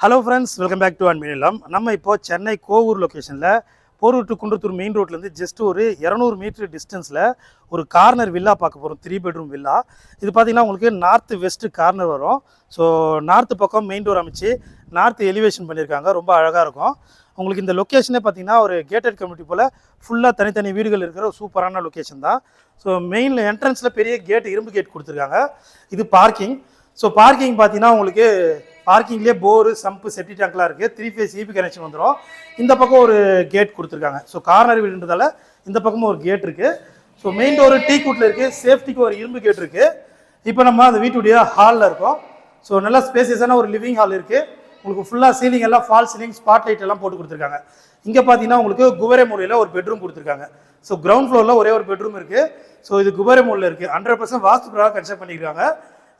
Hello friends, welcome back to அன்மீனிலம். நம்ம இப்போ சென்னை கோவூர் லொக்கேஷனில் போரூர் டு குன்றத்தூர் மெயின் ரோட்லேருந்து ஜஸ்ட் ஒரு 200 மீட்டர் டிஸ்டன்ஸில் ஒரு கார்னர் வில்லா பார்க்க போகிறோம். 3 பெட்ரூம் வில்லா. இது பார்த்திங்கன்னா உங்களுக்கு நார்த்து வெஸ்ட்டு கார்னர் வரும். ஸோ நார்த்து பக்கம் மெயின் டோர் அமைச்சு நார்த்து எலிவேஷன் பண்ணியிருக்காங்க. ரொம்ப அழகாக இருக்கும். உங்களுக்கு இந்த லொக்கேஷனே பார்த்திங்கன்னா ஒரு கேட்டட் கம்யூனிட்டி போல் ஃபுல்லாக தனித்தனி வீடுகள் இருக்கிற ஒரு சூப்பரான லொக்கேஷன் தான். ஸோ மெயின் என்ட்ரன்ஸில் பெரிய கேட், இரும்பு கேட் கொடுத்துருக்காங்க. இது பார்க்கிங். ஸோ பார்க்கிங் பார்த்தீங்கன்னா உங்களுக்கு பார்க்கிங்லேயே போரு, சம்பு, செப்டி டேங்க்லாம் இருக்குது. 3 ஃபேஸ் ஈபி கனெக்ஷன் வந்துடும். இந்த பக்கம் ஒரு கேட் கொடுத்துருக்காங்க. ஸோ கார்னர் வீடுன்றதால இந்த பக்கமும் ஒரு கேட் இருக்குது. ஸோ மெயின் டோர் டீ கூட்டில் இருக்குது. சேஃப்டிக்கு ஒரு இரும்பு கேட் இருக்குது. இப்போ நம்ம அந்த வீட்டுடைய ஹாலில் இருக்கோம். ஸோ நல்லா ஸ்பேசியஸான ஒரு லிவிங் ஹால் இருக்குது. உங்களுக்கு ஃபுல்லாக சீலிங் எல்லாம் ஃபால் சீலிங், ஸ்பாட் லைட் எல்லாம் போட்டு கொடுத்துருக்காங்க. இங்கே பார்த்தீங்கன்னா உங்களுக்கு குபேர மூலையில் ஒரு பெட்ரூம் கொடுத்துருக்காங்க. ஸோ கிரவுண்ட் ஃப்ளோரில் ஒரே ஒரு பெட்ரூம் இருக்குது. ஸோ இது குபேர மூலையில் இருக்குது. 100% வாஸ்து பிரகாரம் கன்ஸ்ட்ரக்ட் பண்ணியிருக்காங்க.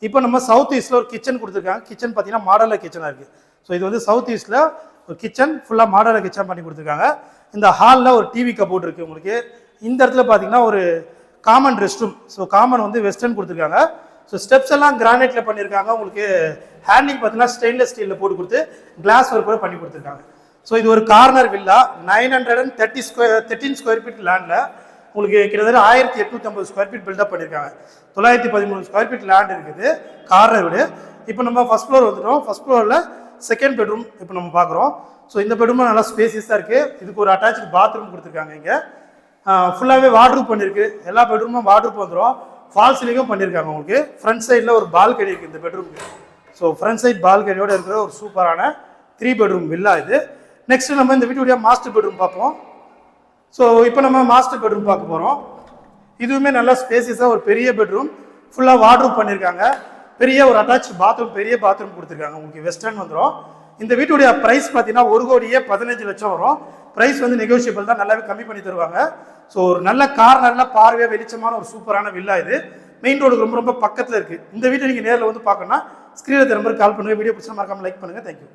இப்போ நம்ம சவுத் ஈஸ்ட்டில் ஒரு கிச்சன் கொடுத்துருக்காங்க. கிச்சன் பார்த்தீங்கன்னா மாடலில் கிச்சனாக இருக்குது. ஸோ இது வந்து சவுத் ஈஸ்ட்டில் ஒரு கிச்சன், ஃபுல்லாக மாடலில் கிச்சன் பண்ணி கொடுத்துருக்காங்க. இந்த ஹாலில் ஒரு டிவி கபோர்ட் இருக்குது உங்களுக்கு. இந்த இடத்துல பார்த்தீங்கன்னா ஒரு common rest room. So common வந்து வெஸ்டர்ன் கொடுத்துருக்காங்க. ஸோ ஸ்டெப்ஸ் எல்லாம் கிரானைட்டில் பண்ணியிருக்காங்க. உங்களுக்கு ஹேண்டிங் பார்த்தீங்கன்னா ஸ்டெயின்லெஸ் ஸ்டீலில் போட்டு கொடுத்து கிளாஸ் ஒர்க் கூட பண்ணி கொடுத்துருக்காங்க. ஸோ இது ஒரு கார்னர் வில்லா. 913 ஸ்கொயர் ஃபீட் லேண்டில் உங்களுக்கு கிட்டத்தட்ட 1850 ஸ்கொயர் ஃபீட் பில்டப் பண்ணியிருக்காங்க. 913 ஸ்கொயர் ஃபீட் லேண்ட் இருக்குது கார்னர் வீடு. இப்போ நம்ம ஃபர்ஸ்ட் ஃப்ளோர் வந்துட்டோம். ஃபர்ஸ்ட் ஃப்ளோரில் செகண்ட் பெட்ரூம் இப்போ நம்ம பார்க்குறோம். ஸோ இந்த பெட்ரூம் நல்லா ஸ்பேசியஸாக இருக்குது. இதுக்கு ஒரு அட்டாச்சு பாத்ரூம் கொடுத்துருக்காங்க. இங்கே ஃபுல்லாகவே வார்ட்ரூப் பண்ணியிருக்கு. எல்லா பெட்ரூமும் வார்ட்ரூப் வந்துடும். ஃபால் சீலிங்கும் பண்ணியிருக்காங்க. உங்களுக்கு ஃப்ரண்ட் சைடில் ஒரு பால்கனி இருக்குது இந்த பெட்ரூமுக்கு. ஸோ ஃப்ரண்ட் சைட் பால்கனியோடு இருக்கிற ஒரு சூப்பரான 3 பெட்ரூம் வில்லா இது. நெக்ஸ்ட் நம்ம இந்த வீட்டுடைய மாஸ்டர் பெட்ரூம் பார்ப்போம். ஸோ இப்போ நம்ம மாஸ்டர் பெட்ரூம் பார்க்க போகிறோம். இதுவுமே நல்லா ஸ்பேசியஸாக ஒரு பெரிய பெட்ரூம், ஃபுல்லாக வார்ட்ரூப் பண்ணியிருக்காங்க. பெரிய ஒரு அட்டாச் பாத்ரூம், பெரிய பாத்ரூம் கொடுத்துருக்காங்க. உங்களுக்கு வெஸ்டர்ன் வந்துடும். இந்த வீட்டுடைய ப்ரைஸ் பார்த்தீங்கன்னா 1,15,00,000 வரும். ப்ரைஸ் வந்து நெகோஷியபிள் தான், நல்லாவே கம்மி பண்ணி தருவாங்க. ஸோ ஒரு நல்ல கார்னரில் பார்வையாக வெளிச்சமான ஒரு சூப்பரான வில்லா இது. மெயின் ரோடுக்கு ரொம்ப ரொம்ப பக்கத்தில் இருக்குது. இந்த வீட்டை நீங்கள் நேரில் வந்து பார்க்கணும்னா ஸ்க்ரீனில் நம்பருக்கு கால் பண்ணுங்கள். வீடியோ பிடிச்சா மறக்காமல் லைக் பண்ணுங்கள். தேங்க்யூ.